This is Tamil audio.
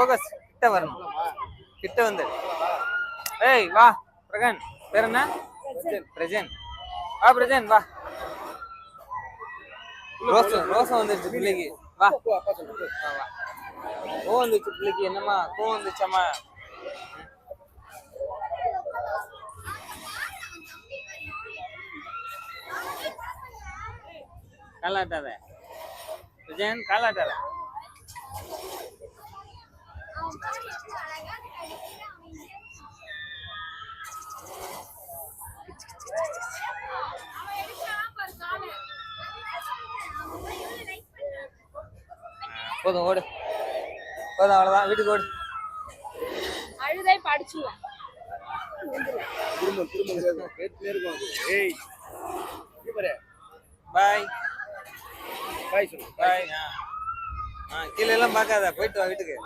ஃபோக்கஸ் கிட்ட வரணும். கிட்ட வந்து ஏய் வா பிரகன். பேர் என்ன? பிரஜன். வா பிரஜன் வா. ரோசம் வந்துருச்சு பிள்ளைக்கு. வா வா வா. கோவம் வந்துச்சு பிள்ளைக்கு. என்னம்மா கோவம் வந்துச்சாம்மா? காலாட்டாத விஜயன், காலாட்டாத. போதும் ஓடு. போதும் அவ்வளவுதான். வீட்டுக்கு ஓடு. அழுதை படிச்சுடுவேன். பாய் பாய் சொல்லு. பாய். கீழே எல்லாம் பார்க்காத, போயிட்டு வா வீட்டுக்கு.